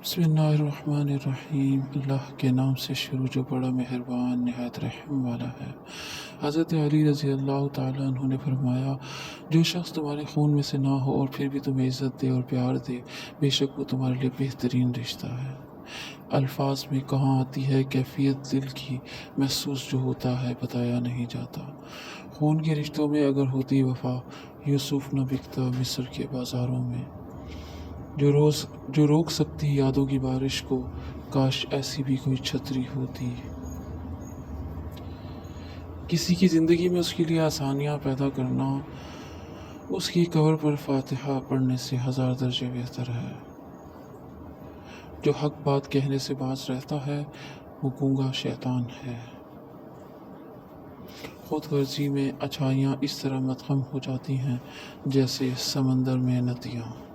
بسم اللہ الرحمن الرحیم، اللہ کے نام سے شروع جو بڑا مہربان نہایت رحم والا ہے۔ حضرت علی رضی اللہ تعالیٰ عنہ نے فرمایا، جو شخص تمہارے خون میں سے نہ ہو اور پھر بھی تمہیں عزت دے اور پیار دے، بے شک وہ تمہارے لیے بہترین رشتہ ہے۔ الفاظ میں کہاں آتی ہے کیفیت دل کی، محسوس جو ہوتا ہے بتایا نہیں جاتا۔ خون کے رشتوں میں اگر ہوتی وفا، یوسف نہ بکتا مصر کے بازاروں میں۔ جو روک سکتی یادوں کی بارش کو، کاش ایسی بھی کوئی چھتری ہوتی۔ کسی کی زندگی میں اس کے لیے آسانیاں پیدا کرنا، اس کی قبر پر فاتحہ پڑھنے سے 1000 درجے بہتر ہے۔ جو حق بات کہنے سے باز رہتا ہے، وہ گونگا شیطان ہے۔ خود غرضی میں اچھائیاں اس طرح مدغم ہو جاتی ہیں جیسے سمندر میں ندیاں۔